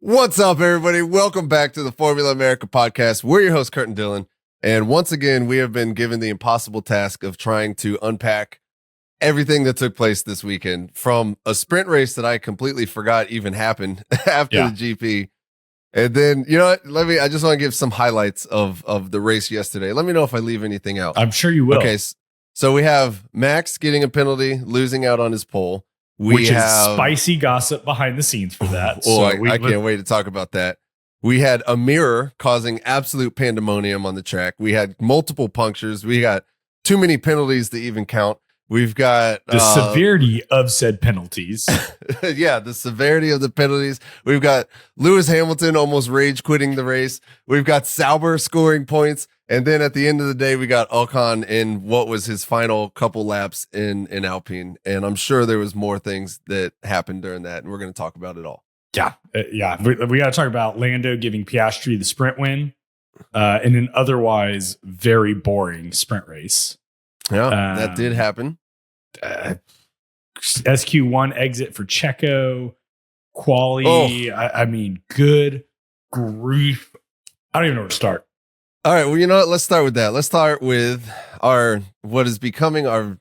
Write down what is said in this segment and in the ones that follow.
What's up, everybody? Welcome back to the Formula America podcast. We're your hosts, Kurt and Dylan. And once again, we have been given the impossible task of trying to unpack everything that took place this weekend, from a sprint race that I completely forgot even happened after the GP. And then, you know what? I just want to give some highlights of the race yesterday. Let me know if I leave anything out. I'm sure you will. Okay. So we have Max getting a penalty, losing out on his pole. Which is spicy gossip behind the scenes for that. I can't wait to talk about that. We had a mirror causing absolute pandemonium on the track. We had multiple punctures. We got too many penalties to even count. We've got the severity of said penalties. Yeah, the severity of the penalties. We've got Lewis Hamilton almost rage quitting the race. We've got Saubers scoring points. And then at the end of the day, we got Ocon in what was his final couple laps in Alpine. And I'm sure there was more things that happened during that. And we're going to talk about it all. Yeah. We got to talk about Lando giving Piastri the sprint win in an otherwise very boring sprint race. Yeah, that did happen. SQ1 exit for Checo. Quali. I mean, good grief. I don't even know where to start. All right, well, you know what? Let's start with that. Let's start with what is becoming our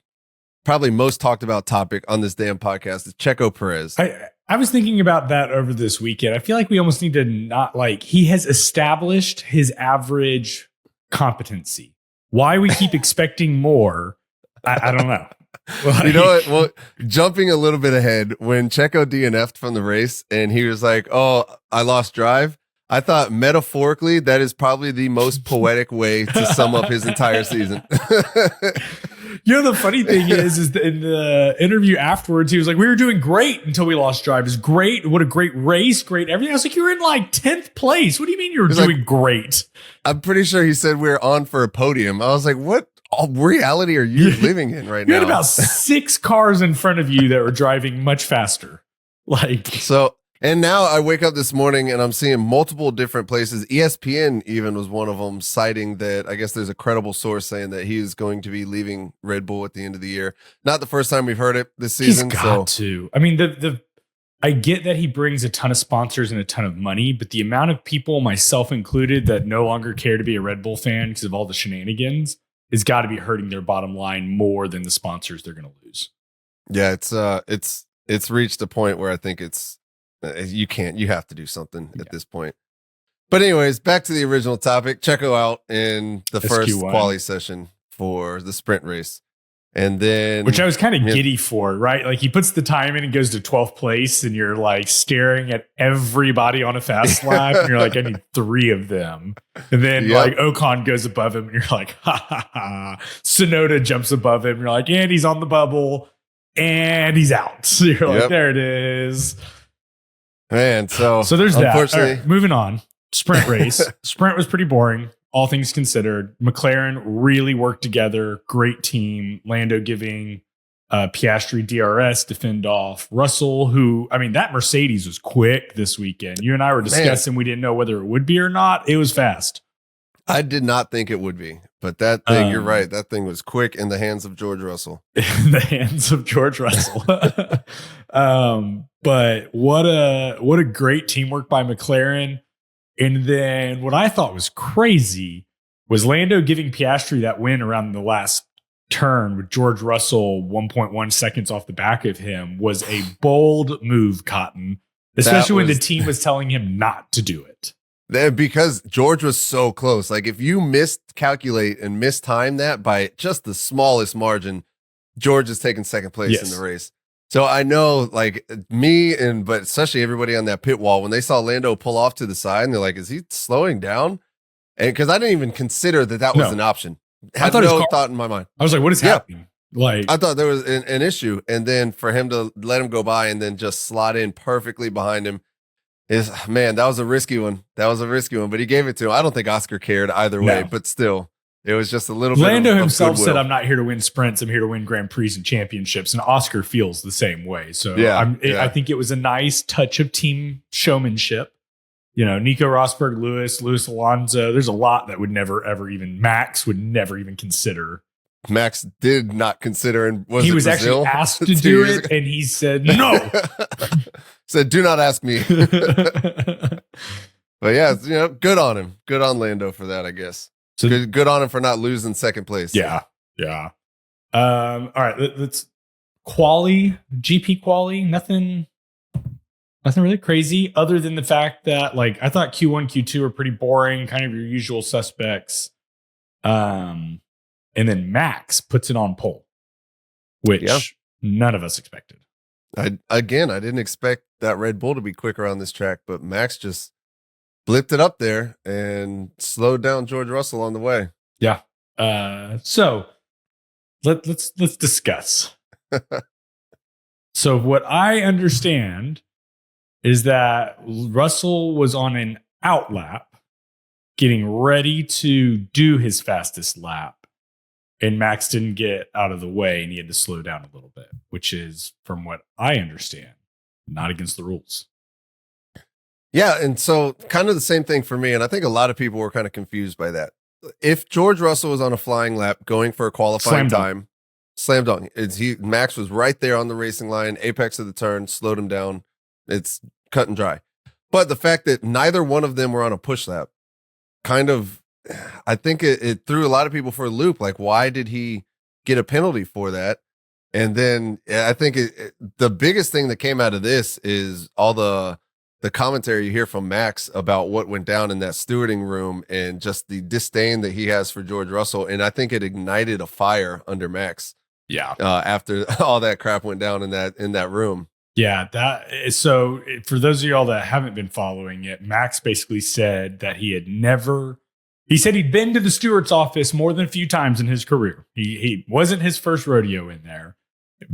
probably most talked about topic on this damn podcast is Checo Perez. I was thinking about that over this weekend. I feel like we almost need to he has established his average competency. Why we keep expecting more, I don't know. You know what? Well, jumping a little bit ahead, when Checo DNF'd from the race and he was like, "Oh, I lost drive," I thought metaphorically that is probably the most poetic way to sum up his entire season. You know, the funny thing is that in the interview afterwards, he was like, "We were doing great until we lost drive. It's great. What a great race. Great everything." I was like, "You were in like 10th place. What do you mean you were doing great?" I'm pretty sure he said we were on for a podium. I was like, what reality are you living in right now? You had about 6 cars in front of you that were driving much faster. And now I wake up this morning and I'm seeing multiple different places. ESPN even was one of them, citing that I guess there's a credible source saying that he is going to be leaving Red Bull at the end of the year. Not the first time we've heard it this season. He's got to. I mean, I get that he brings a ton of sponsors and a ton of money, but the amount of people, myself included, that no longer care to be a Red Bull fan because of all the shenanigans has got to be hurting their bottom line more than the sponsors they're going to lose. Yeah, it's reached a point where I think you have to do something at this point. But anyways, back to the original topic. Checo out in the first SQ1 quali session for the sprint race. And then, which I was kind of giddy for, right? Like he puts the time in and goes to 12th place and you're like staring at everybody on a fast lap and you're like, I need 3 of them. And then like Ocon goes above him and you're like, ha ha ha. Sonoda jumps above him and you're like, and he's on the bubble and he's out. So you're like, there it is. Man, so there's that. Right, moving on. Sprint race. Sprint was pretty boring, all things considered. McLaren really worked together. Great team. Lando giving Piastri DRS to fend off Russell, that Mercedes was quick this weekend. You and I were discussing, we didn't know whether it would be or not. It was fast. I did not think it would be, but that thing, you're right. That thing was quick in the hands of George Russell. In the hands of George Russell. But what a great teamwork by McLaren. And then what I thought was crazy was Lando giving Piastri that win around the last turn with George Russell 1.1 seconds off the back of him was a bold move, Cotton, especially when the team was telling him not to do it. Because George was so close. Like if you miscalculate and mistime that by just the smallest margin, George is taking second place in the race. So I know, like but especially everybody on that pit wall, when they saw Lando pull off to the side, and they're like, "Is he slowing down?" And because I didn't even consider that was an option. I thought no thought in my mind. I was like, "What is happening?" Like I thought there was an issue, and then for him to let him go by and then just slot in perfectly behind him that was a risky one. But he gave it to him. I don't think Oscar cared either way, but still. It was just a little bit. Lando himself said, "I'm not here to win sprints. I'm here to win Grand Prix and championships." And Oscar feels the same way. So I think it was a nice touch of team showmanship. You know, Nico Rosberg, Lewis Alonso. There's a lot that would never, ever even Max would never even consider. Max did not consider, and he was actually asked to do it, and he said no. Said, "Do not ask me." But yeah, good on him. Good on Lando for that, I guess. So good on him for not losing second place. Yeah. All right, let's GP quali. Nothing really crazy other than the fact that like I thought Q1, Q2 were pretty boring, kind of your usual suspects. And then Max puts it on pole, which none of us expected. I didn't expect that Red Bull to be quicker on this track, but Max just blipped it up there and slowed down George Russell on the way. Yeah. So let's discuss. So what I understand is that Russell was on an out lap, getting ready to do his fastest lap, and Max didn't get out of the way, and he had to slow down a little bit, which is, from what I understand, not against the rules. Yeah, and so kind of the same thing for me, and I think a lot of people were kind of confused by that. If George Russell was on a flying lap going for a qualifying time, slam dunk. Max was right there on the racing line, apex of the turn, slowed him down. It's cut and dry. But the fact that neither one of them were on a push lap, kind of, I think it threw a lot of people for a loop. Like, why did he get a penalty for that? And then I think the biggest thing that came out of this is all the commentary you hear from Max about what went down in that stewarding room and just the disdain that he has for George Russell. And I think it ignited a fire under Max. Yeah. After all that crap went down in that room. Yeah. So for those of y'all that haven't been following it, Max basically said that he said he'd been to the steward's office more than a few times in his career. He wasn't his first rodeo in there,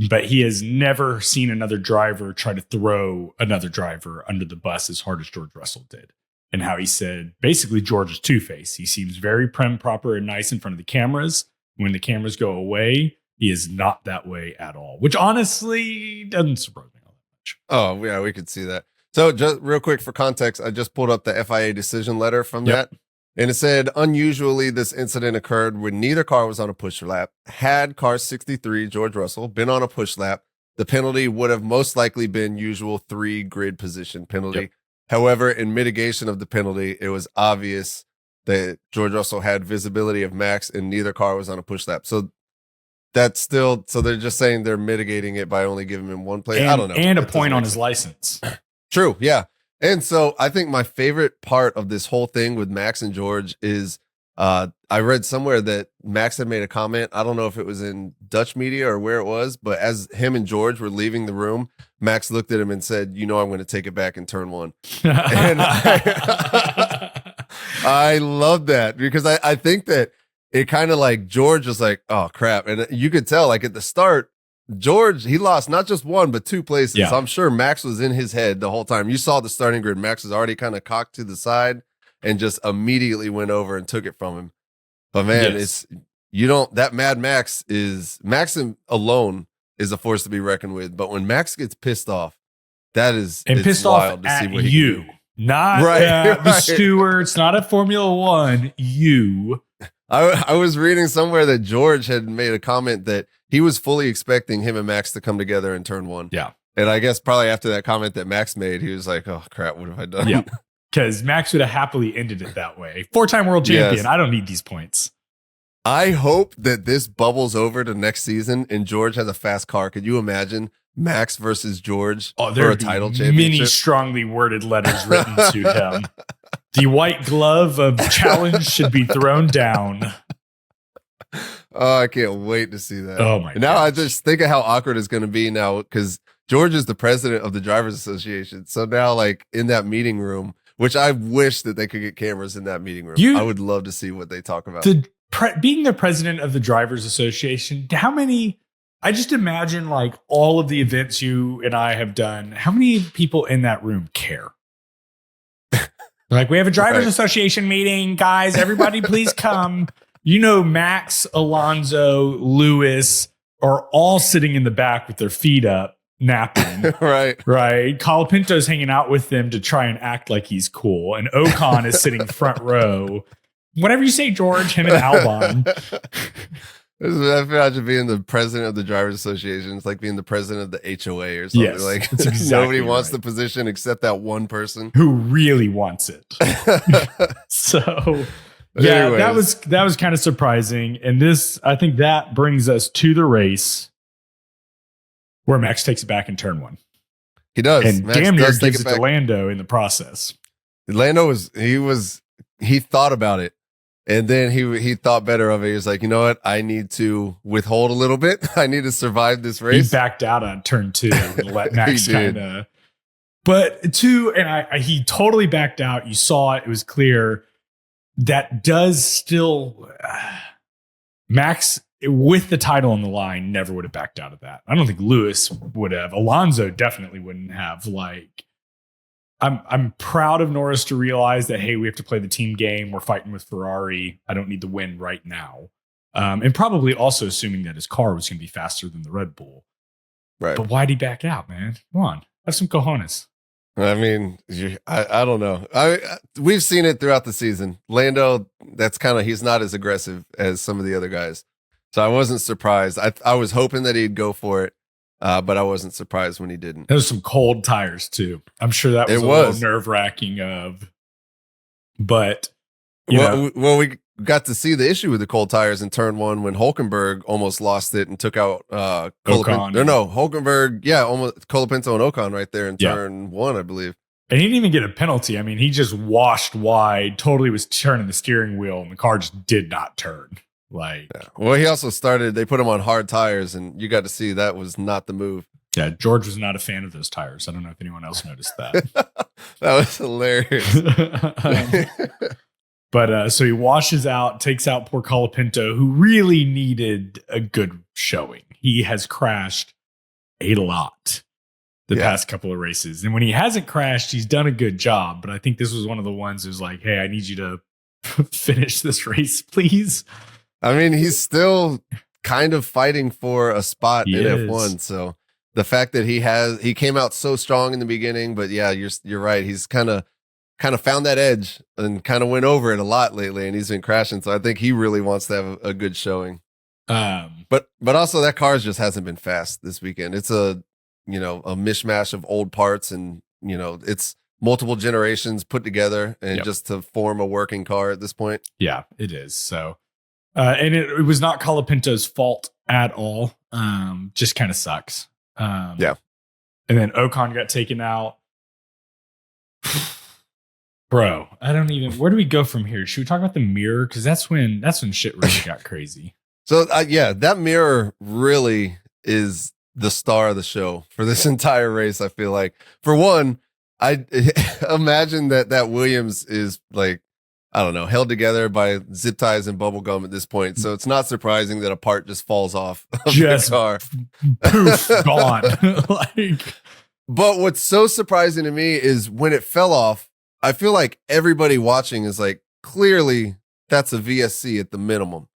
but he has never seen another driver try to throw another driver under the bus as hard as George Russell did. And how he said, basically, George is two-faced. He seems very prim, proper, and nice in front of the cameras. When the cameras go away, he is not that way at all, which honestly doesn't surprise me all that much. Oh, yeah, we could see that. So just real quick for context, I just pulled up the FIA decision letter from that. And it said, unusually, this incident occurred when neither car was on a push lap. Had car 63, George Russell, been on a push lap, the penalty would have most likely been usual 3 grid position penalty. Yep. However, in mitigation of the penalty, it was obvious that George Russell had visibility of Max and neither car was on a push lap. So so they're just saying they're mitigating it by only giving him one place. I don't know. And a point on his license. True. Yeah. And so I think my favorite part of this whole thing with Max and George is I read somewhere that Max had made a comment. I don't know if it was in Dutch media or where it was, but as him and George were leaving the room, Max looked at him and said, I'm going to take it back in turn 1. And I love that because I think that it kind of like George was like, oh, crap. And you could tell like at the start, George, he lost not just 1, but 2 places. Yeah. So I'm sure Max was in his head the whole time. You saw the starting grid. Max was already kind of cocked to the side and just immediately went over and took it from him. But man, that Mad Max alone is a force to be reckoned with. But when Max gets pissed off, it's pissed wild off to see what you, he not the stewards, not at Formula One. You. I was reading somewhere that George had made a comment that he was fully expecting him and Max to come together in turn 1. Yeah. And I guess probably after that comment that Max made, he was like, oh, crap, what have I done? Yeah. Because Max would have happily ended it that way. 4-time world champion. Yes. I don't need these points. I hope that this bubbles over to next season and George has a fast car. Could you imagine Max versus George for a title championship? Many strongly worded letters written to him. The white glove of challenge should be thrown down. Oh, I can't wait to see that. Oh, my God. Now I just think of how awkward it's going to be now because George is the president of the Drivers Association. So now, like, in that meeting room, which I wish that they could get cameras in that meeting room. I would love to see what they talk about. Being the president of the Drivers Association, I just imagine, like, all of the events you and I have done, how many people in that room care? Like, we have a Drivers Association meeting, guys. Everybody, please come. Max, Alonso, Lewis are all sitting in the back with their feet up, napping. Right. Colapinto's hanging out with them to try and act like he's cool. And Ocon is sitting front row. Whatever you say, George, him and Albon. I imagine being the president of the Drivers Association. It's like being the president of the HOA or something. Yes, Like that's exactly nobody wants right. the position except that one person. Who really wants it. So yeah, Anyways. that was kind of surprising. And I think that brings us to the race where Max takes it back in turn one. He does. And Max damn near does gives take it it to back. Lando in the process. Lando he thought about it. And then he thought better of it. He was like, you know what? I need to withhold a little bit. I need to survive this race. He backed out on turn two and let Max kind of. But he totally backed out. You saw it. It was clear. That does still. Max, with the title on the line, never would have backed out of that. I don't think Lewis would have. Alonso definitely wouldn't have. Like, I'm proud of Norris to realize that, hey, we have to play the team game. We're fighting with Ferrari. I don't need the win right now. And probably also assuming that his car was going to be faster than the Red Bull. Right. But why'd he back out, man? Come on. Have some cojones. I mean, I don't know. We've seen it throughout the season. Lando, he's not as aggressive as some of the other guys. So I wasn't surprised. I was hoping that he'd go for it. But I wasn't surprised when he didn't. There was some cold tires too. I'm sure that was a little nerve-wracking but we got to see the issue with the cold tires in turn one when Hülkenberg almost lost it and took out Hülkenberg, almost Colapinto and Ocon right there in turn one, I believe. And he didn't even get a penalty. I mean, he just washed wide, totally was turning the steering wheel, and the car just did not turn. Well, he also they put him on hard tires, and you got to see that was not the move. Yeah, George was not a fan of those tires. I don't know if anyone else noticed that. That was hilarious. But so he washes out, takes out poor Colapinto, who really needed a good showing. He has crashed a lot the past couple of races. And when he hasn't crashed, he's done a good job. But I think this was one of the ones who's like, hey, I need you to finish this race, please. I mean, he's still kind of fighting for a spot in F1. So the fact that he came out so strong in the beginning, but yeah, you're right. He's kind of found that edge and kind of went over it a lot lately, and he's been crashing. So I think he really wants to have a good showing. But also that car just hasn't been fast this weekend. It's a mishmash of old parts, and it's multiple generations put together and just to form a working car at this point. Yeah, it is. So. And it was not Colapinto's fault at all. Just kind of sucks. And then Ocon got taken out. Bro, where do we go from here? Should we talk about the mirror? Because that's when shit really got crazy. So that mirror really is the star of the show for this entire race. I feel like, for one, I imagine that Williams is like, I don't know, held together by zip ties and bubble gum at this point. So it's not surprising that a part just falls off of the car. Poof, gone. But what's so surprising to me is when it fell off, I feel like everybody watching is like, clearly that's a VSC at the minimum.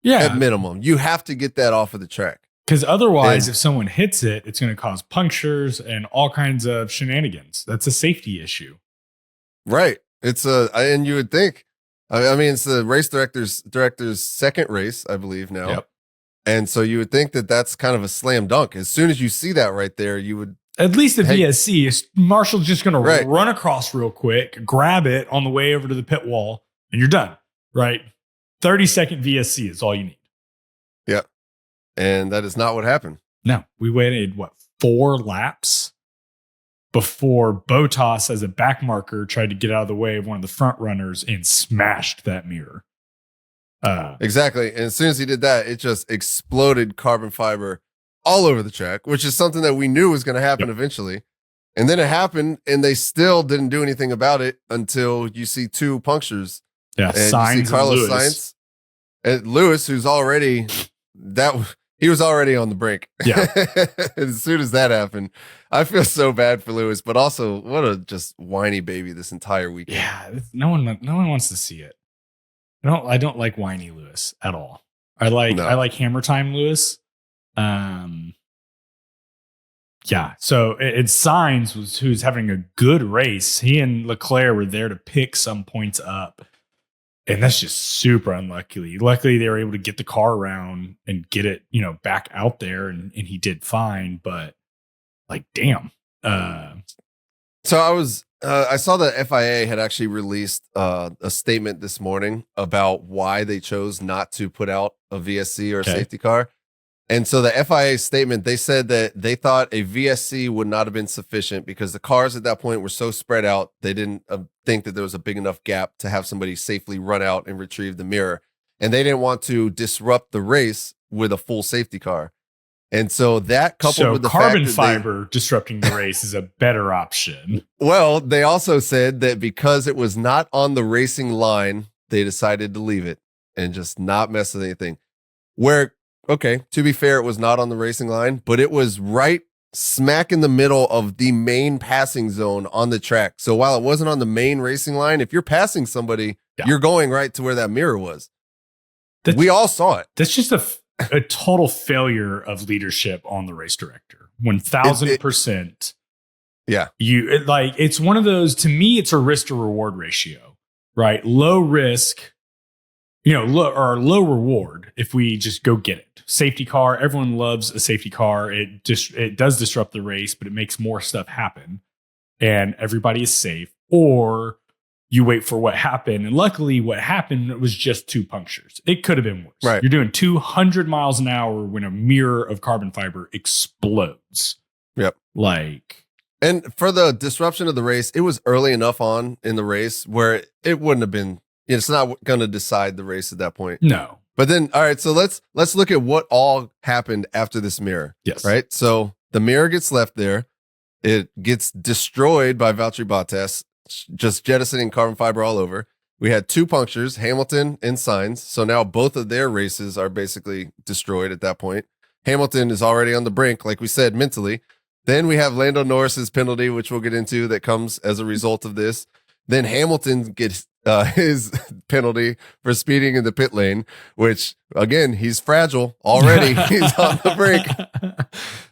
Yeah. At minimum. You have to get that off of the track. Because otherwise, if someone hits it, it's going to cause punctures and all kinds of shenanigans. That's a safety issue. Right. And you would think, I mean, it's the race director's second race, I believe now. Yep. And so you would think that that's kind of a slam dunk. As soon as you see that right there, you would. At least the VSC, Marshall's just going to run across real quick, grab it on the way over to the pit wall, and you're done, right? 30-second VSC is all you need. Yeah. And that is not what happened. No, we waited, 4 laps? Before Bottas, as a back marker, tried to get out of the way of one of the front runners and smashed that mirror. Exactly. And as soon as he did that, it just exploded carbon fiber all over the track, which is something that we knew was going to happen eventually. And then it happened, and they still didn't do anything about it until you see 2 punctures. Yeah, and Sainz, you see Carlos Sainz and Lewis, who's already he was already on the brink. Yeah. As soon as that happened, I feel so bad for Lewis, but also what a just whiny baby this entire weekend. Yeah, no one wants to see it. I don't like whiny Lewis at all. I like Hammer Time Lewis. Yeah. So it's Sainz who's having a good race. He and Leclerc were there to pick some points up. And that's just super unlucky. Luckily, they were able to get the car around and get it, back out there, and he did fine. But like, damn. So I saw that FIA had actually released a statement this morning about why they chose not to put out a VSC or a safety car. And so the FIA statement, they said that they thought a VSC would not have been sufficient because the cars at that point were so spread out. They didn't think that there was a big enough gap to have somebody safely run out and retrieve the mirror. And they didn't want to disrupt the race with a full safety car. And so that coupled with the carbon fact fiber disrupting the race is a better option. Well, they also said that because it was not on the racing line, they decided to leave it and just not mess with anything. Okay, to be fair, it was not on the racing line, but it was right smack in the middle of the main passing zone on the track. So while it wasn't on the main racing line, if you're passing somebody, you're going right to where that mirror was. We all saw it. That's just a total failure of leadership on the race director. 1000%. Yeah. It's one of those, to me, it's a risk to reward ratio, right? Low risk, low reward if we just go get it. Safety car, everyone loves a safety car. It does disrupt the race, but it makes more stuff happen and everybody is safe. Or you wait for what happened. And luckily what happened was just 2 punctures. It could have been worse. Right. You're doing 200 miles an hour when a mirror of carbon fiber explodes. Yep. And for the disruption of the race, it was early enough on in the race where it wouldn't have been, it's not going to decide the race at that point. No. But then, all right, so let's look at what all happened after this mirror. Yes. Right? So the mirror gets left there. It gets destroyed by Valtteri Bottas, just jettisoning carbon fiber all over. We had 2 punctures, Hamilton and Sainz. So now both of their races are basically destroyed at that point. Hamilton is already on the brink, like we said, mentally. Then we have Lando Norris's penalty, which we'll get into, that comes as a result of this. Then Hamilton gets his penalty for speeding in the pit lane, which, again, he's fragile already. He's on the brink.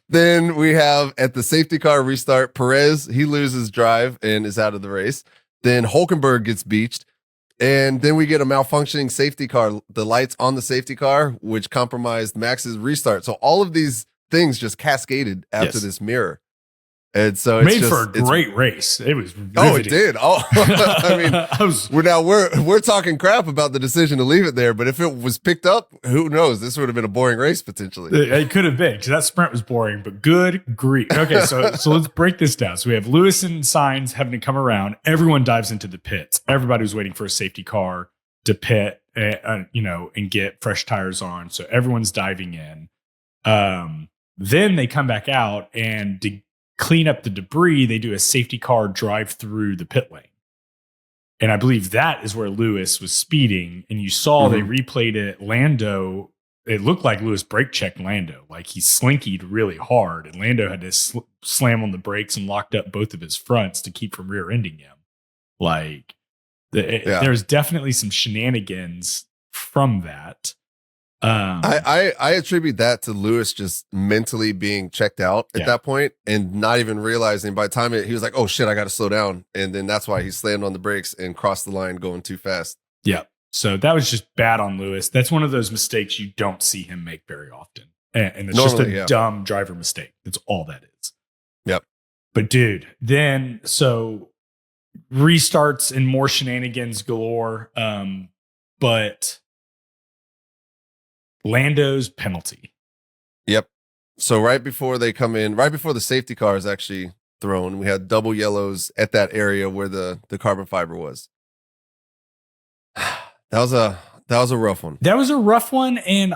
Then we have, at the safety car restart, Perez, he loses drive and is out of the race. Then Hulkenberg gets beached. And then we get a malfunctioning safety car, the lights on the safety car, which compromised Max's restart. So all of these things just cascaded after this mirror. And so it's made for a great race. It was riveting. Oh, it did. Oh, I mean, we're talking crap about the decision to leave it there, but if it was picked up, who knows? This would have been a boring race potentially. It could have been, because that sprint was boring. But good grief. Okay, so let's break this down. So we have Lewis and Sainz having to come around. Everyone dives into the pits. Everybody was waiting for a safety car to pit, and get fresh tires on. So everyone's diving in. Then they come back out, and to clean up the debris, they do a safety car drive through the pit lane. And I believe that is where Lewis was speeding. And you saw they replayed it. Lando, it looked like Lewis brake checked Lando. Like he slinkied really hard. And Lando had to slam on the brakes and locked up both of his fronts to keep from rear-ending him. There's definitely some shenanigans from that. I attribute that to Lewis just mentally being checked out at that point and not even realizing by the time he was like, oh shit, I got to slow down. And then that's why he slammed on the brakes and crossed the line going too fast. Yeah. So that was just bad on Lewis. That's one of those mistakes you don't see him make very often. And it's normally just a dumb driver mistake. That's all that is. Yep. But dude, then so restarts and more shenanigans galore. But Lando's penalty. Yep. So right before they come in, right before the safety car is actually thrown, we had double yellows at that area where the carbon fiber was. That was a rough one. That was a rough one, and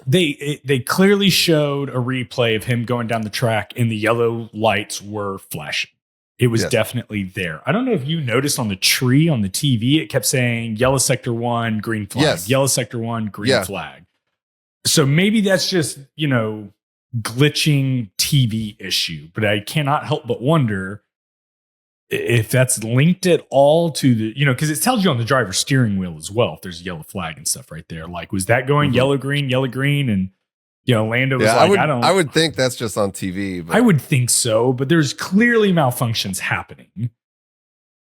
they clearly showed a replay of him going down the track, and the yellow lights were flashing. It was definitely there. I don't know if you noticed on the tree on the TV, it kept saying yellow sector 1, green flag. Yes. Yellow sector 1, green flag. So maybe that's just, glitching TV issue, but I cannot help but wonder if that's linked at all to the, because it tells you on the driver's steering wheel as well, if there's a yellow flag and stuff right there. Like, was that going yellow, green, and, Lando was I would think that's just on TV. But I would think so, but there's clearly malfunctions happening.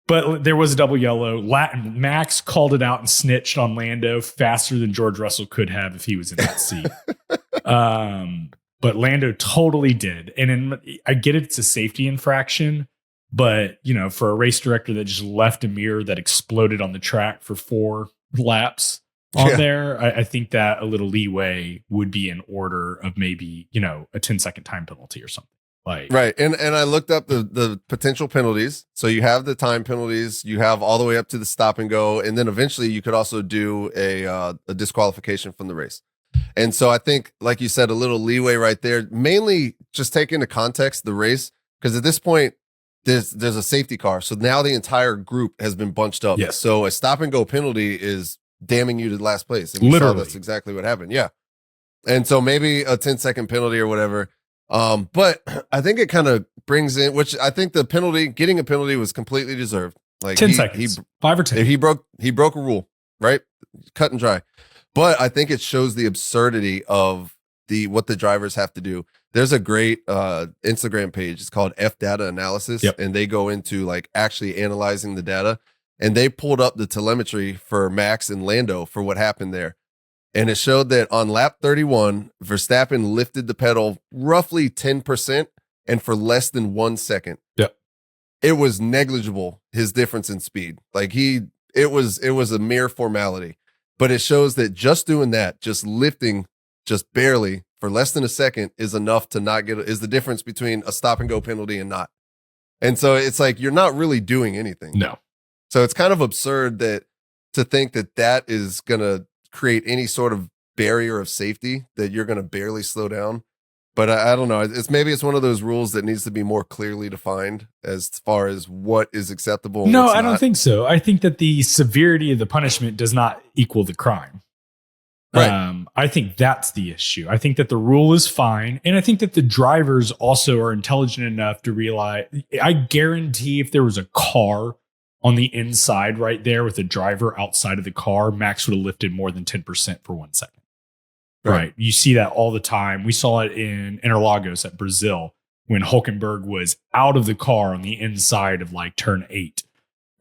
But there was a double yellow. Max called it out and snitched on Lando faster than George Russell could have if he was in that seat. But Lando totally did. And I get it's a safety infraction, but for a race director that just left a mirror that exploded on the track for 4 laps on there, I think that a little leeway would be in order of maybe, a 10-second time penalty or something. Right. And I looked up the potential penalties. So you have the time penalties, you have all the way up to the stop and go. And then eventually you could also do a disqualification from the race. And so I think, like you said, a little leeway right there, mainly just take into context the race. Because at this point, there's a safety car. So now the entire group has been bunched up. Yes. So a stop and go penalty is damning you to last place. And literally, that's exactly what happened. Yeah. And so maybe a 10-second penalty or whatever. But I think it kind of brings in, which I think getting a penalty was completely deserved. Like 10 seconds, 5 or 10. He broke a rule, right? Cut and dry. But I think it shows the absurdity of what the drivers have to do. There's a great Instagram page. It's called F Data Analysis. Yep. And they go into like actually analyzing the data. And they pulled up the telemetry for Max and Lando for what happened there. And it showed that on lap 31, Verstappen lifted the pedal roughly 10% and for less than 1 second. Yep. It was negligible, his difference in speed. Like it was a mere formality. But it shows that just doing that, just lifting just barely for less than a second is enough to not is the difference between a stop and go penalty and not. And so it's like you're not really doing anything. No. So it's kind of absurd to think that is going to create any sort of barrier of safety, that you're going to barely slow down. But I don't know. It's one of those rules that needs to be more clearly defined as far as what is acceptable. No, I don't think so. I think that the severity of the punishment does not equal the crime. Right. I think that's the issue. I think that the rule is fine. And I think that the drivers also are intelligent enough to realize, I guarantee if there was a car on the inside right there with a driver outside of the car, Max would have lifted more than 10% for 1 second. Right. You see that all the time. We saw it in Interlagos at Brazil when Hulkenberg was out of the car on the inside of like turn 8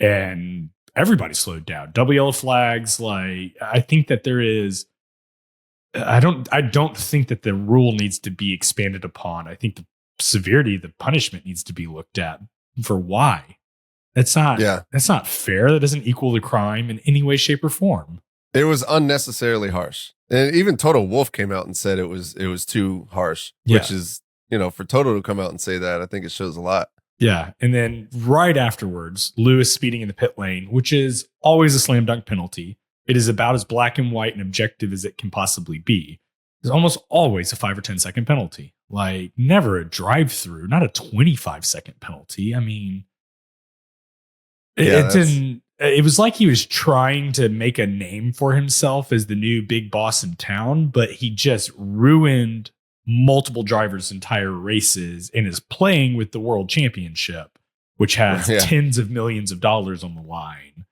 and everybody slowed down. Double yellow flags. Like, I think that there is, I don't think that the rule needs to be expanded upon. I think the severity of the punishment needs to be looked at for why. That's not fair. That doesn't equal the crime in any way, shape, or form. It was unnecessarily harsh. And even Toto Wolff came out and said it was too harsh, which is, for Toto to come out and say that, I think it shows a lot. Yeah. And then right afterwards, Lewis speeding in the pit lane, which is always a slam dunk penalty. It is about as black and white and objective as it can possibly be. There's almost always a 5 or 10 second penalty. Like, never a drive through, not a 25-second penalty. I mean, it was like he was trying to make a name for himself as the new big boss in town, but he just ruined multiple drivers' entire races and is playing with the world championship, which has tens of millions of dollars on the line.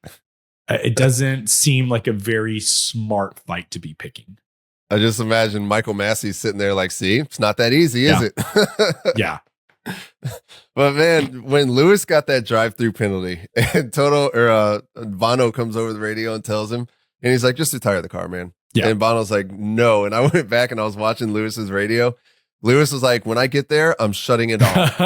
It doesn't seem like a very smart fight to be picking. I just imagine Michael Massey sitting there like, see, it's not that easy, is it? Yeah. But man, when Lewis got that drive-through penalty and Bono comes over the radio and tells him, and he's like, just retire the car, man. Yeah. And Bono's like, no. And I went back and I was watching Lewis's radio. Lewis was like, when I get there, I'm shutting it off.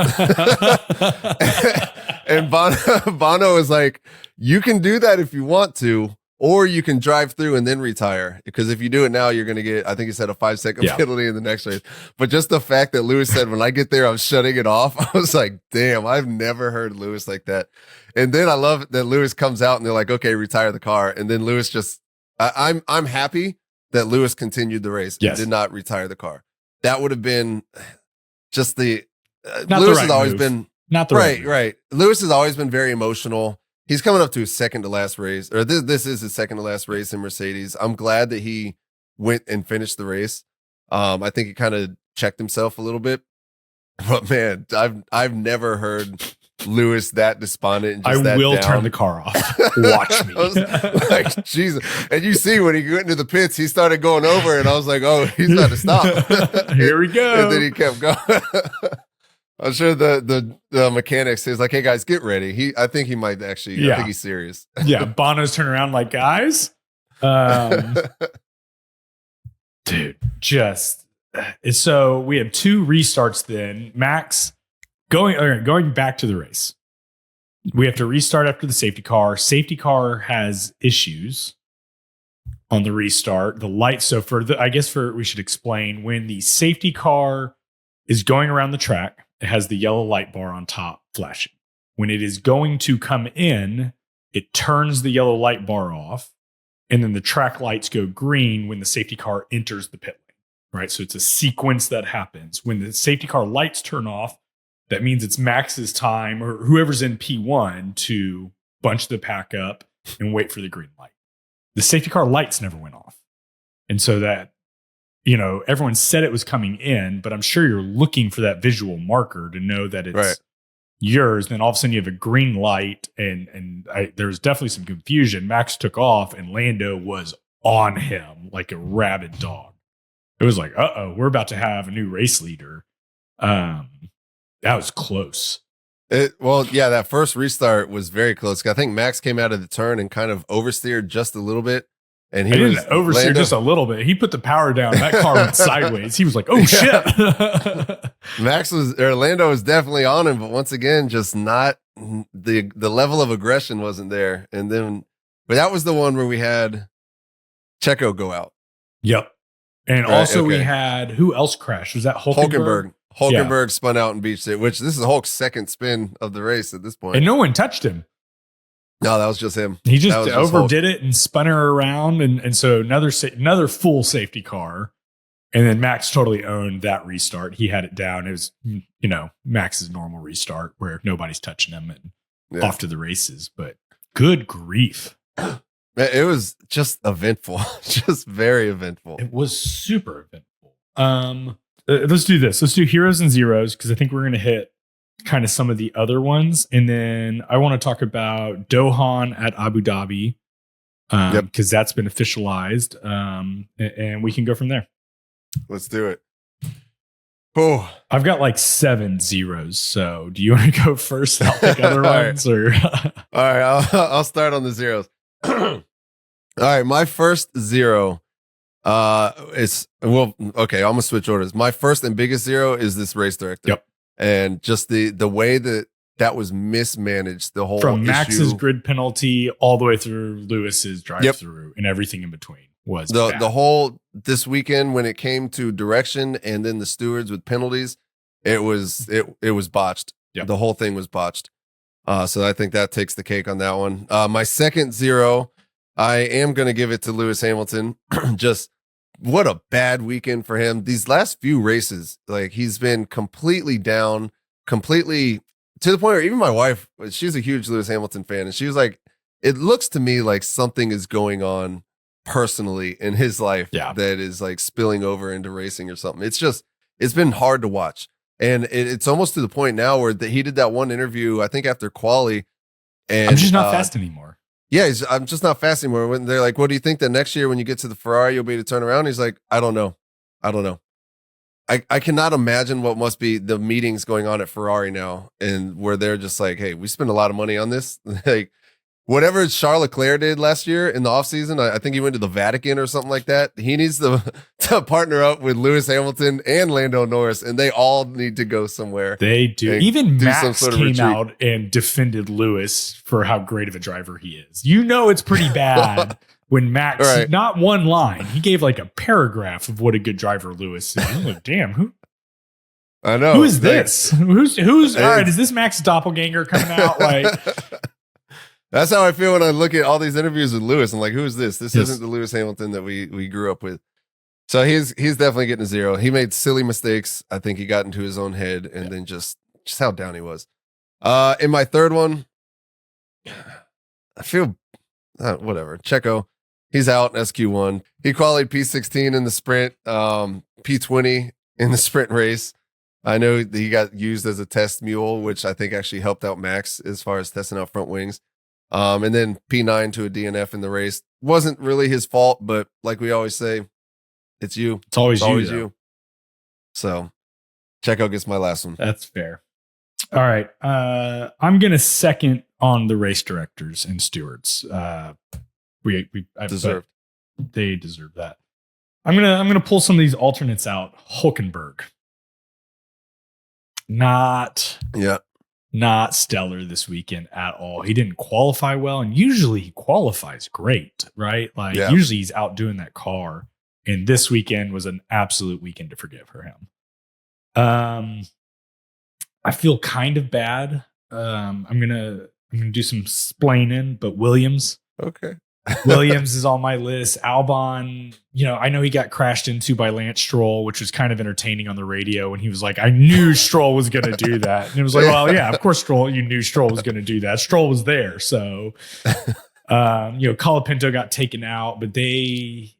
And Bono was like, you can do that if you want to, or you can drive through and then retire. Because if you do it now, you're going to get, I think he said, a 5-second penalty in the next race. But just the fact that Lewis said, when I get there, I'm shutting it off. I was like, damn, I've never heard Lewis like that. And then I love that Lewis comes out and they're like, okay, retire the car. And then Lewis just, I'm happy that Lewis continued the race and did not retire the car. That would have been just Lewis has always been not the right. Lewis has always been very emotional. He's coming up to his second to last race, or this is his second to last race in Mercedes. I'm glad that he went and finished the race. I think he kind of checked himself a little bit, but man, I've never heard Lewis that despondent. And just I will turn the car off. Watch me. Like, Jesus. And you see when he went into the pits, he started going over, and I was like, oh, he's got to stop. Here we go. And then he kept going. I'm sure the mechanics is like, hey guys, get ready. I think he might actually. I think he's serious. Yeah, Bono's turning around like, guys, dude, just so we have 2 restarts. Then Max going back to the race. We have to restart after the safety car. Safety car has issues on the restart. The lights. So we should explain when the safety car is going around the track, it has the yellow light bar on top flashing. When it is going to come in, it turns the yellow light bar off, and then the track lights go green when the safety car enters the pit lane, right? So it's a sequence that happens. When the safety car lights turn off, that means it's Max's time or whoever's in P1 to bunch the pack up and wait for the green light. The safety car lights never went off. And so that, everyone said it was coming in, but I'm sure you're looking for that visual marker to know that it's yours. Then all of a sudden you have a green light, and there was definitely some confusion. Max took off, and Lando was on him like a rabid dog. It was like, we're about to have a new race leader. That was close. That first restart was very close. I think Max came out of the turn and kind of oversteered just a little bit. And he didn't oversteer just a little bit. He put the power down. That car went sideways. He was like, "Oh shit!" Lando was definitely on him, but once again, just not the level of aggression wasn't there. And then, but that was the one where we had Checo go out. Yep. And we had, who else crashed? Was that Hulkenberg? Hulkenberg spun out and beached it, which this is Hulk's second spin of the race at this point. And no one touched him. No, that was just him. He just overdid it and spun her around. And so another full safety car. And then Max totally owned that restart. He had it down. It was, Max's normal restart where nobody's touching him and off to the races. But good grief. It was just eventful. Just very eventful. It was super eventful. Let's do this. Let's do heroes and zeros, because I think we're going to hit kind of some of the other ones. And then I want to talk about Dohan at Abu Dhabi, because that's been officialized. And we can go from there. Let's do it. Oh, I've got like 7 zeros. So do you want to go first? I'll pick other ones. Or all right, I'll start on the zeros. All right, my first zero is I'm gonna switch orders. My first and biggest zero is this race director. Yep. And just the way that was mismanaged, the whole from Max's issue. Grid penalty all the way through Lewis's drive through and everything in between was bad. The whole this weekend when it came to direction and then the stewards with penalties, it was botched. Yep. The whole thing was botched. So I think that takes the cake on that one. My second zero, I am going to give it to Lewis Hamilton. Just what a bad weekend for him. These last few races, like he's been completely down, completely to the point where even my wife, she's a huge Lewis Hamilton fan, and she was like, it looks to me like something is going on personally in his life that is like spilling over into racing or something. It's been hard to watch. And it's almost to the point now where he did that one interview, I think after quali. And I'm just not fast anymore. Yeah, I'm just not fast anymore. When they're like, what do you think that next year when you get to the Ferrari, you'll be able to turn around? He's like, I don't know. I cannot imagine what must be the meetings going on at Ferrari now, and where they're just like, hey, we spend a lot of money on this. Like whatever Charles Leclerc did last year in the offseason, I think he went to the Vatican or something like that. He needs to partner up with Lewis Hamilton and Lando Norris, and they all need to go somewhere. They do. Even Max came out and defended Lewis for how great of a driver he is. It's pretty bad when Max, not one line, he gave like a paragraph of what a good driver Lewis is. I'm like, damn, who? I know. Who is this? Who's all right? Is this Max's doppelganger coming out? Like, that's how I feel when I look at all these interviews with Lewis. I'm like, who is this? This isn't the Lewis Hamilton that we grew up with. So he's definitely getting a zero. He made silly mistakes. I think he got into his own head, and then just how down he was. In my third one, I feel whatever. Checo, he's out in SQ1. He qualified P16 in the sprint, P20 in the sprint race. I know that he got used as a test mule, which I think actually helped out Max as far as testing out front wings. And then P9 to a DNF in the race. Wasn't really his fault, but like we always say, it's you. It's always you. So Checo gets my last one. That's fair. All right. I'm going to second on the race directors and stewards. Deserved. They deserve that. I'm gonna pull some of these alternates out. Hulkenberg. Not stellar this weekend at all. He didn't qualify well, and usually he qualifies great, right? Like usually he's outdoing that car. And this weekend was an absolute weekend to forget for him. I feel kind of bad. I'm gonna do some splaining, but Williams. Okay. Williams is on my list. Albon, I know he got crashed into by Lance Stroll, which was kind of entertaining on the radio. And he was like, I knew Stroll was going to do that. And it was like, well, yeah, of course, you knew Stroll was going to do that. Stroll was there. So, Colapinto got taken out, but they've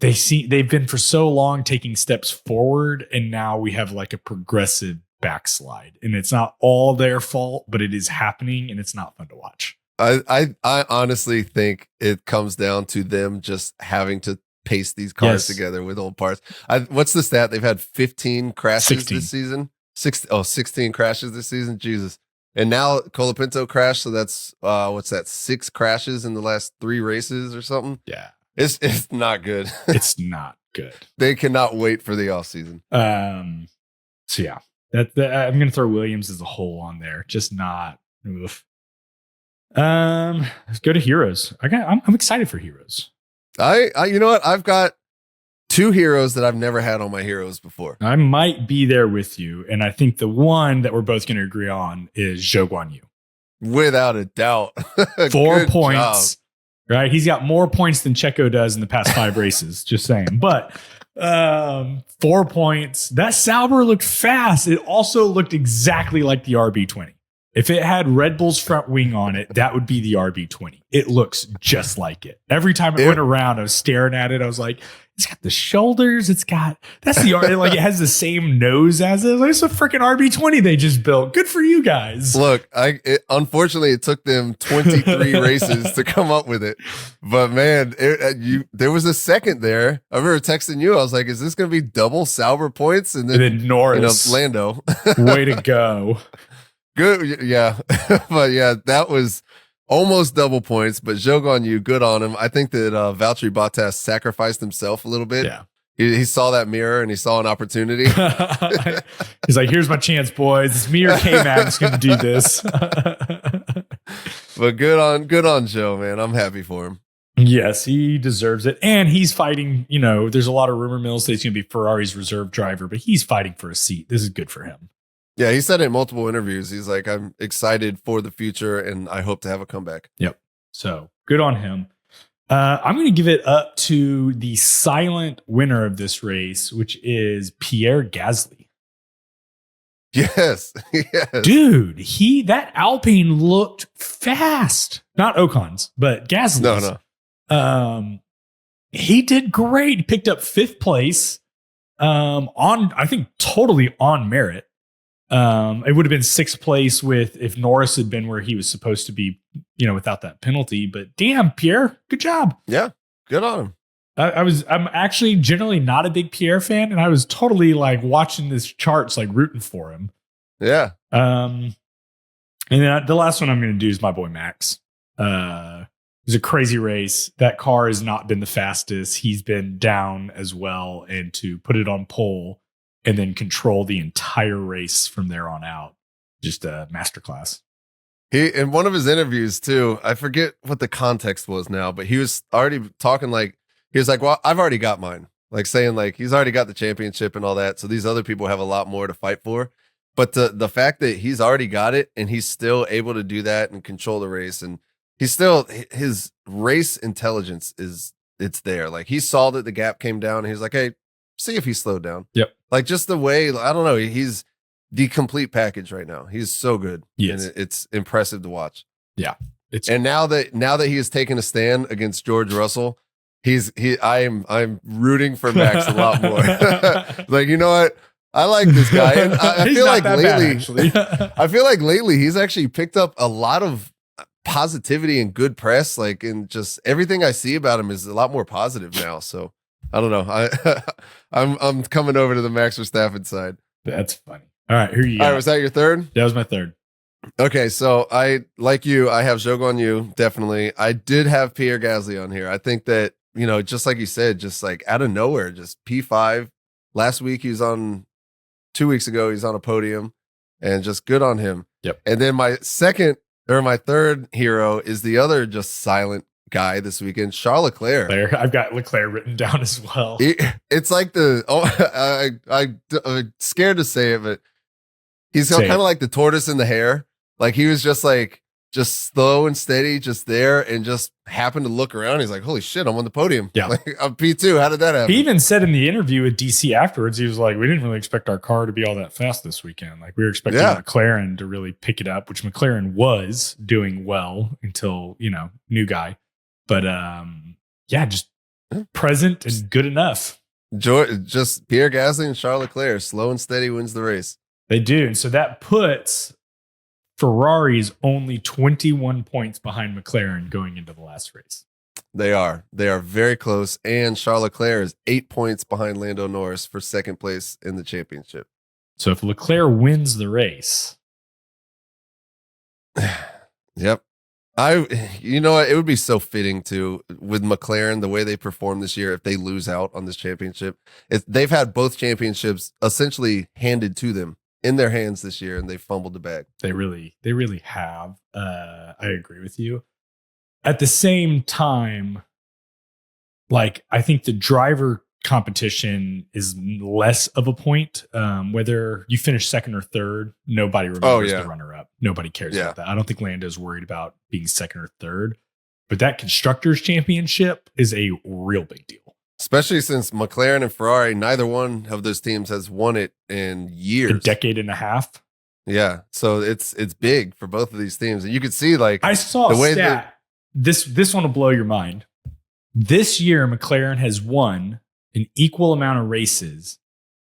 been for so long taking steps forward. And now we have like a progressive backslide, and it's not all their fault, but it is happening, and it's not fun to watch. I honestly think it comes down to them just having to paste these cars together with old parts. What's the stat? They've had 15 crashes this season. 16 crashes this season. Jesus. And now Colapinto crashed. So that's, 6 crashes in the last 3 races or something. Yeah. It's not good. It's not good. They cannot wait for the off season. So yeah, I'm going to throw Williams as a whole on there. Just not. Oof. Let's go to heroes. I'm excited for heroes. You know what? I've got 2 heroes that I've never had on my heroes before. I might be there with you, and I think the one that we're both going to agree on is Zho Guanyu. Without a doubt. 4 points. Job. Right? He's got more points than Checo does in the past 5 races. Just saying. But 4 points. That Sauber looked fast. It also looked exactly like the RB20. If it had Red Bull's front wing on it, that would be the RB20. It looks just like it. Every time it went around, I was staring at it. I was like, it's got the shoulders. That's the like it has the same nose as it. It's a freaking RB20 they just built. Good for you guys. Look, unfortunately, it took them 23 races to come up with it. But man, there was a second there. I remember texting you. I was like, is this going to be double Sauber points? And then Norris. Lando. Way to go. Good, yeah. But yeah, that was almost double points, but Zho Guanyu, good on him. I think that Valtteri Bottas sacrificed himself a little bit. Yeah. He saw that mirror and he saw an opportunity. He's like, here's my chance, boys. This me or K-Mag's going to do this. But good on Zho, man. I'm happy for him. Yes, he deserves it. And he's fighting, there's a lot of rumor mills that he's going to be Ferrari's reserve driver, but he's fighting for a seat. This is good for him. Yeah, he said in multiple interviews, he's like, I'm excited for the future and I hope to have a comeback. Yep. So good on him. I'm going to give it up to the silent winner of this race, which is Pierre Gasly. Yes. Dude, that Alpine looked fast. Not Ocon's, but Gasly's. No. He did great. He picked up 5th place I think totally on merit. It would have been 6th place if Norris had been where he was supposed to be, without that penalty. But damn, Pierre, good job. Yeah, good on him. I'm actually generally not a big Pierre fan, and I was totally like watching this charts, like rooting for him. Yeah. And then the last one I'm going to do is my boy Max. It was a crazy race. That car has not been the fastest. He's been down as well, and to put it on pole and then control the entire race from there on out. Just a masterclass. He, in one of his interviews too, I forget what the context was now, but he was already talking he was like, well, I've already got mine. Like saying like, he's already got the championship and all that. So these other people have a lot more to fight for. But the fact that he's already got it and he's still able to do that and control the race, and his race intelligence it's there. Like he saw that the gap came down and he's like, hey, see if he slowed down. Yep. Like just the way, I don't know, he's the complete package right now. He's so good. Yes. And it's impressive to watch. Yeah. And now that he has taken a stand against George Russell, I'm rooting for Max a lot more. Like, you know what? I like this guy. And I feel like lately he's actually picked up a lot of positivity and good press. Like, and just everything I see about him is a lot more positive now. So I don't know. I'm coming over to the Max Verstappen side. That's funny. All right, who you got? All right, was that your third? That was my third. Okay, so I like you. I have Zho Guanyu, definitely. I did have Pierre Gasly on here. I think that, just like you said, just like out of nowhere, just P5. Last week, 2 weeks ago, he's on a podium, and just good on him. Yep. And then my third hero is the other just silent guy this weekend, Charles Leclerc. I've got Leclerc written down as well. It's like I'm scared to say it, but he's kind of like the tortoise in the hare. Like he was just slow and steady, just there, and just happened to look around. He's like, holy shit, I'm on the podium. Yeah. Like, I'm P2. How did that happen? He even said in the interview with DC afterwards, he was like, we didn't really expect our car to be all that fast this weekend. Like we were expecting McLaren to really pick it up, which McLaren was doing well until, new guy. But just present and good enough. Just Pierre Gasly and Charles Leclerc, slow and steady wins the race. They do. And so that puts Ferrari's only 21 points behind McLaren going into the last race. They are very close. And Charles Leclerc is 8 points behind Lando Norris for second place in the championship. So if Leclerc wins the race. Yep. It would be so fitting too with McLaren, the way they perform this year, if they lose out on this championship. They've had both championships essentially handed to them in their hands this year, and they fumbled the bag. They really have. I agree with you. At the same time, like I think the driver competition is less of a point. Whether you finish second or third, nobody remembers the runner-up. Nobody cares about that. I don't think Lando's worried about being second or third, but that Constructors Championship is a real big deal. Especially since McLaren and Ferrari, neither one of those teams has won it in years. A decade and a half. Yeah. So it's big for both of these teams. And you could see I saw the a way stat. This one will blow your mind. This year, McLaren has won an equal amount of races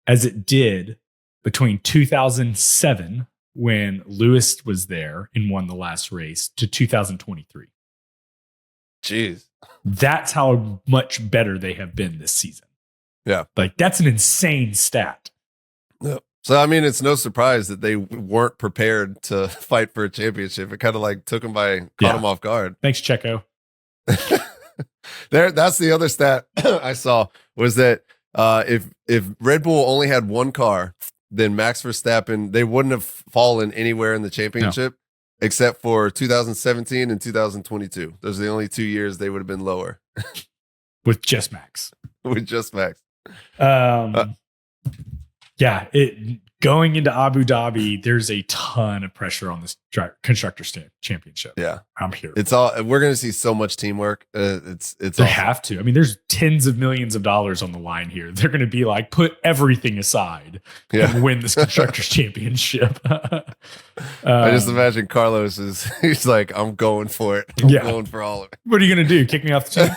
as it did between 2007, when Lewis was there and won the last race, to 2023. Jeez. That's how much better they have been this season. Yeah. Like that's an insane stat. Yeah. So, I mean, it's no surprise that they weren't prepared to fight for a championship. It kind of like caught them off guard. Thanks, Checo. That's the other stat I saw, was that if Red Bull only had one car, then Max Verstappen, they wouldn't have fallen anywhere in the championship except for 2017 and 2022. Those are the only 2 years they would have been lower. With just Max. With just Max. Going into Abu Dhabi, there's a ton of pressure on this Constructors Championship. Yeah, I'm here. We're going to see so much teamwork. It's they awesome. have to. I mean, there's tens of millions of dollars on the line here. They're going to be like, put everything aside and win this Constructors Championship. I just imagine Carlos he's like, I'm going for it. I'm going for all of it. What are you going to do? Kick me off the team?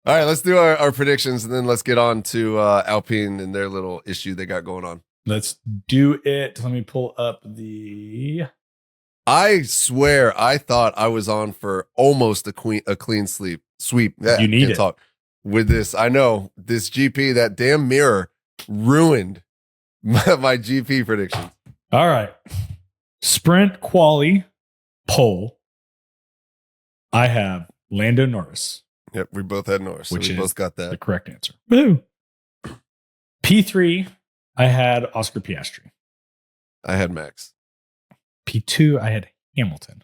All right, let's do our predictions, and then let's get on to Alpine and their little issue they got going on. Let's do it. Let me pull up the... I swear I thought I was on for almost a clean sweep. You need it. Talk. With this, I know this GP, that damn mirror ruined my GP predictions. All right. Sprint quali pole. I have Lando Norris. Yep, we both had Norris. Which we both got that. The correct answer. Woo. P3, I had Oscar Piastri. I had Max. P2, I had Hamilton.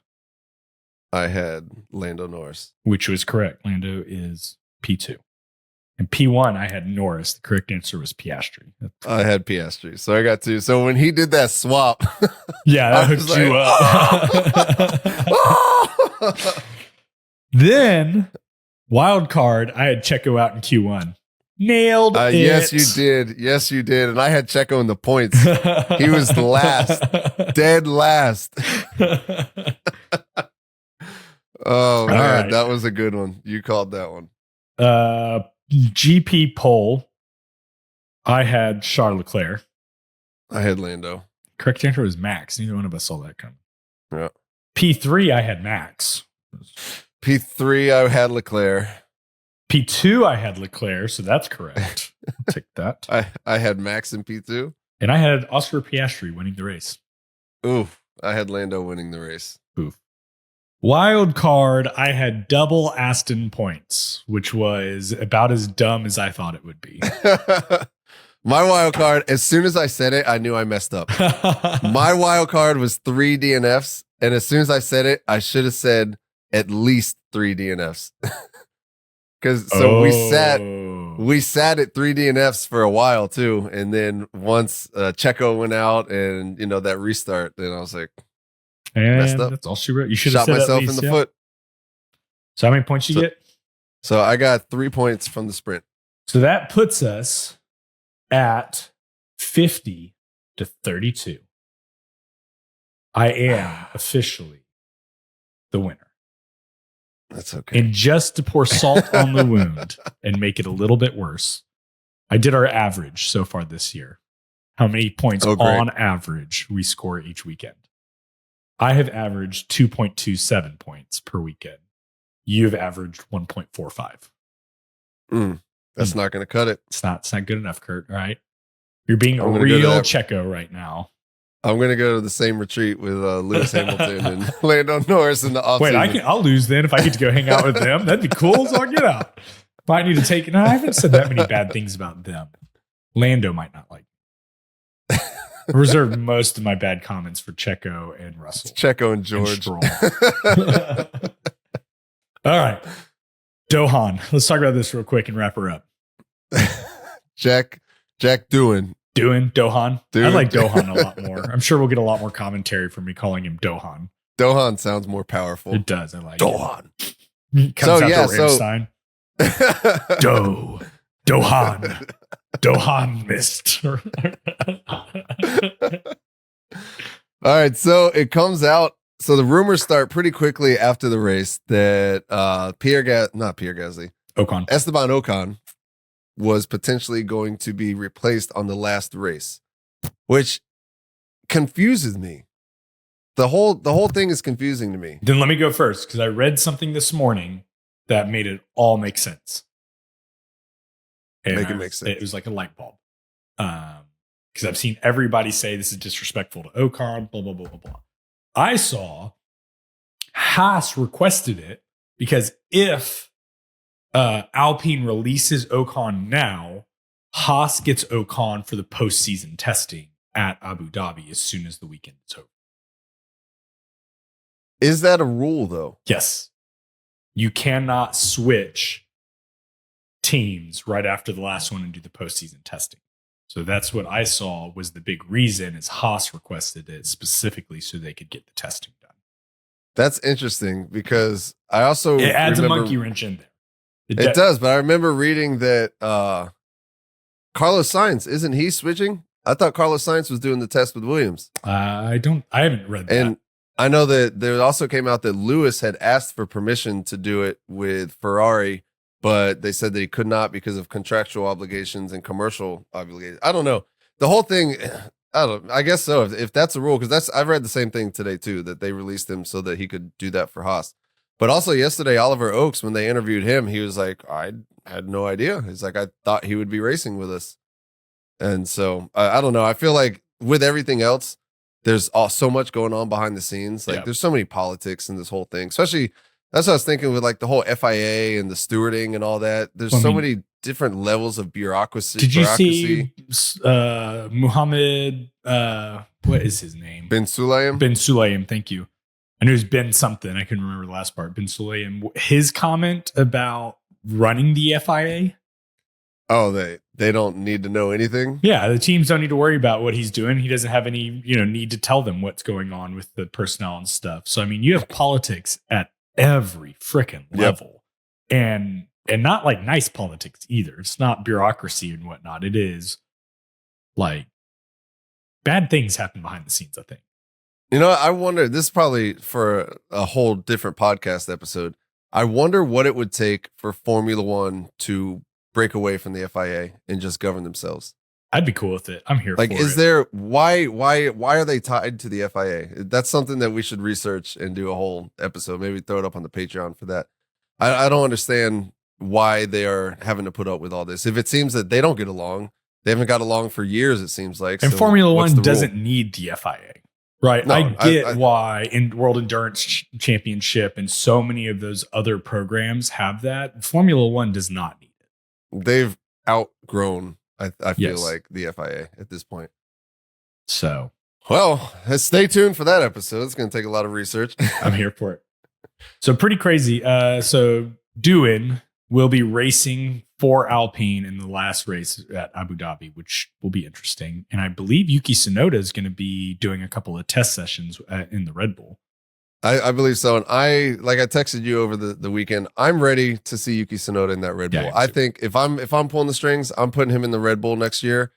I had Lando Norris. Which was correct. Lando is P2. And P1, I had Norris. The correct answer was Piastri. I had Piastri. So I got two. So when he did that swap. Yeah, that hooked you up. Then, wild card, I had Checo out in Q1. Nailed it. Yes, you did. Yes, you did. And I had Checo in the points. He was last. Dead last. Oh, man. Right. That was a good one. You called that one. GP pole, I had Charles Leclerc. I had Lando. Correct answer was Max. Neither one of us saw that coming. Yeah. P3, I had Max. P3, I had Leclerc. P2, I had Leclerc, so that's correct. I'll take that. I had Max in P2. And I had Oscar Piastri winning the race. Oof. I had Lando winning the race. Oof. Wild card, I had double Aston points, which was about as dumb as I thought it would be. My wild card, as soon as I said it, I knew I messed up. My wild card was 3 DNFs. And as soon as I said it, I should have said at least 3 DNFs. Because we sat at 3 DNFs for a while too, and then once Checo went out and that restart, then I was like, messed up. That's all she wrote. You should have shot myself in the foot. So how many points you get? So I got 3 points from the sprint. So that puts us at 50 to 32. I am officially the winner. That's okay. And just to pour salt on the wound and make it a little bit worse, I did our average so far this year. How many points on average we score each weekend. I have averaged 2.27 points per weekend. You've averaged 1.45. That's not going to cut it. It's not good enough, Kurt. All right. You're being a real Checo right now. I'm going to go to the same retreat with Lewis Hamilton and Lando Norris in the offseason. Wait, I'll lose then if I get to go hang out with them. That'd be cool as all get out. Might need to take it. No, I haven't said that many bad things about them. Lando might not like me. I reserved most of my bad comments for Checo and Russell. Checo and George. And all right. Dohan. Let's talk about this real quick and wrap her up. Jack Doohan. Dohan. I like Dohan a lot more. I'm sure we'll get a lot more commentary from me calling him Dohan. Dohan sounds more powerful. It does. I like Dohan. It. Comes out to Rammstein. Dohan. Dohan missed. All right. So it comes out. So the rumors start pretty quickly after the race that Esteban Ocon was potentially going to be replaced on the last race, which confuses me. The whole thing is confusing to me. Then let me go first because I read something this morning that made it all make sense. Make it make sense. It was like a light bulb. Because I've seen everybody say this is disrespectful to Ocon, blah, blah, blah, blah, blah. I saw Haas requested it because if Alpine releases Ocon now, Haas gets Ocon for the postseason testing at Abu Dhabi as soon as the weekend is over. Is that a rule, though? Yes. You cannot switch teams right after the last one and do the postseason testing. So that's what I saw was the big reason is Haas requested it specifically so they could get the testing done. That's interesting because I also it adds a monkey wrench in there. It does, but I remember reading that Carlos Sainz, isn't he switching? I thought Carlos Sainz was doing the test with Williams. I haven't read that. And I know that there also came out that Lewis had asked for permission to do it with Ferrari, but they said that he could not because of contractual obligations and commercial obligations. I don't know. The whole thing, I guess so. If that's a rule, because I've read the same thing today too, that they released him so that he could do that for Haas. But also yesterday, Oliver Oakes, when they interviewed him, he was like, I had no idea. He's like, I thought he would be racing with us. And so I don't know. I feel like with everything else, there's so much going on behind the scenes. Like there's so many politics in this whole thing, especially that's what I was thinking with like the whole FIA and the stewarding and all that. There's many different levels of bureaucracy. Did you see Muhammad, what is his name? Ben Sulayem? Ben Sulayem, thank you. I knew it was Ben something. I couldn't remember the last part. Ben Sulayem, his comment about running the FIA. Oh, they don't need to know anything? Yeah, the teams don't need to worry about what he's doing. He doesn't have any, need to tell them what's going on with the personnel and stuff. So, I mean, you have politics at every freaking level. And not like nice politics either. It's not bureaucracy and whatnot. It is like bad things happen behind the scenes, I think. I wonder, this is probably for a whole different podcast episode. I wonder what it would take for Formula One to break away from the FIA and just govern themselves. I'd be cool with it. I'm here for it. Like, is there, why are they tied to the FIA? That's something that we should research and do a whole episode. Maybe throw it up on the Patreon for that. I don't understand why they are having to put up with all this. If it seems that they don't get along, They haven't got along for years, it seems like. And so Formula what's One the doesn't rule? need the FIA. Right. No, I get why in World Endurance Championship and so many of those other programs have that. Formula One does not need it. They've outgrown, I feel Yes. like, the FIA at this point. So, well, stay tuned for that episode. It's going to take a lot of research. I'm here for it. So pretty crazy. So Doohan will be racing for Alpine in the last race at Abu Dhabi, which will be interesting. And I believe Yuki Tsunoda is going to be doing a couple of test sessions in the Red Bull. I believe so. And I texted you over the weekend. I'm ready to see Yuki Tsunoda in that Red Bull. I think if I'm pulling the strings, I'm putting him in the Red Bull next year.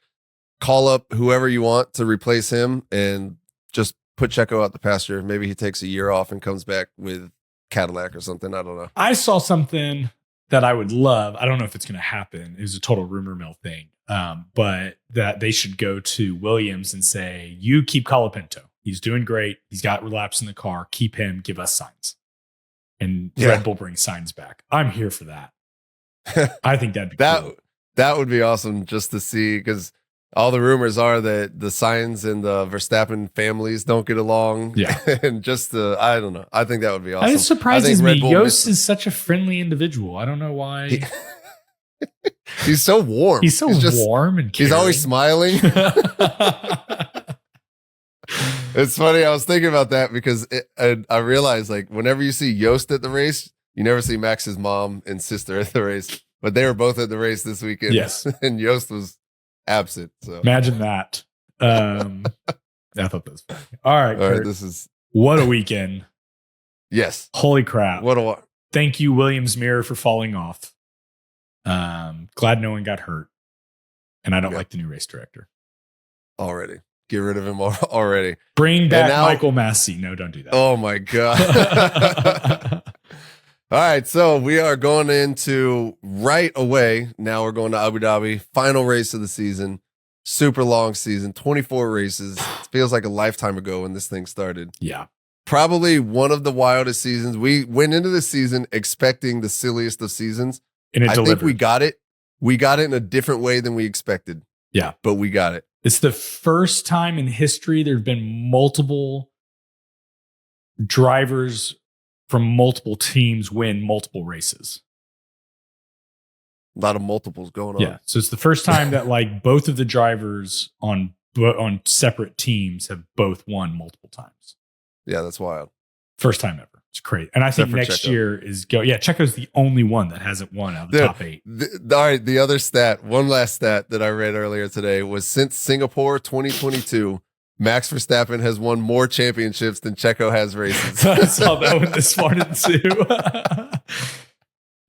Call up whoever you want to replace him and just put Checo out the pasture. Maybe he takes a year off and comes back with Cadillac or something. I don't know. I saw something that I would love. I don't know if it's going to happen. It was a total rumor mill thing. But that they should go to Williams and say, you keep Colapinto. He's doing great. He's got laps in the car. Keep him. Give us signs. And Red Bull brings signs back. I'm here for that. I think that'd be cool. That would be awesome just to see, because all the rumors are that the Sainz and the Verstappen families don't get along. Yeah. And just I don't know. I think that would be awesome. It surprises me. Red Bull Yost is such a friendly individual. I don't know why. He's so warm. He's so warm and caring. He's always smiling. It's funny. I was thinking about that because I realized, like, whenever you see Yost at the race, you never see Max's mom and sister at the race. But they were both at the race this weekend. Yes. And Yost was absent. So imagine that. I thought that was funny. All right, Kurt. this is what a weekend. Yes. Holy crap. What a thank you, Williams Mirror, for falling off. Glad no one got hurt. And I don't like the new race director. Already. Get rid of him already. Bring back Michael Massey. No, don't do that. Oh my God. All right, so we are going into right away. Now we're going to Abu Dhabi, final race of the season. Super long season, 24 races. It feels like a lifetime ago when this thing started. Yeah. Probably one of the wildest seasons. We went into the season expecting the silliest of seasons. And I think we got it. We got it in a different way than we expected. Yeah. But we got it. It's the first time in history there have been multiple drivers from multiple teams win multiple races. A lot of multiples going on. Yeah. So it's the first time that like both of the drivers on separate teams have both won multiple times. Yeah, that's wild. First time ever. It's crazy. And I think next year is Checo's the only one that hasn't won out of the top 8. All right. The other stat, one last stat that I read earlier today was since Singapore 2022, Max Verstappen has won more championships than Checo has races. I saw that one this morning too.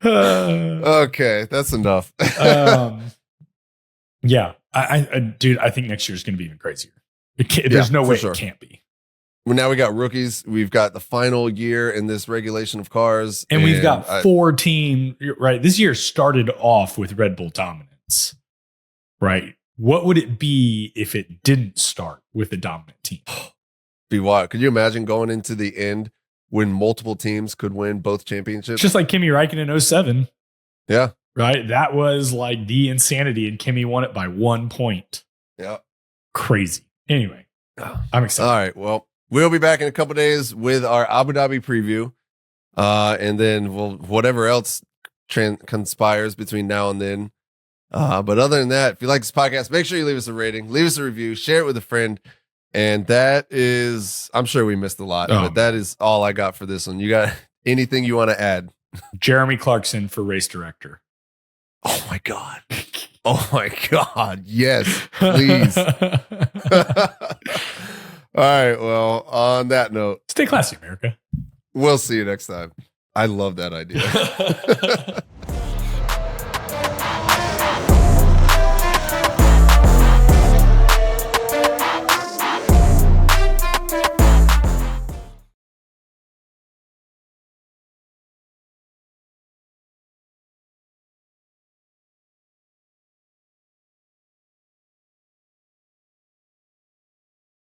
Okay, that's enough. Yeah, dude, I think next year is going to be even crazier. There's no way it can't be. Well, now we got rookies. We've got the final year in this regulation of cars. And we've got 4 teams, right? This year started off with Red Bull dominance, right? What would it be if it didn't start with a dominant team? Be wild. Could you imagine going into the end when multiple teams could win both championships? Just like Kimi Räikkönen in 07. Yeah. Right? That was like the insanity, and Kimi won it by 1 point. Yeah. Crazy. Anyway, I'm excited. All right. Well, we'll be back in a couple of days with our Abu Dhabi preview. And then whatever else conspires between now and then. But other than that, if you like this podcast, make sure you leave us a rating, leave us a review, share it with a friend. And that is, I'm sure we missed a lot, but that is all I got for this one. You got anything you want to add? Jeremy Clarkson for race director. Oh my God. Oh my God. Yes, please. All right. Well, on that note, stay classy, America. We'll see you next time. I love that idea.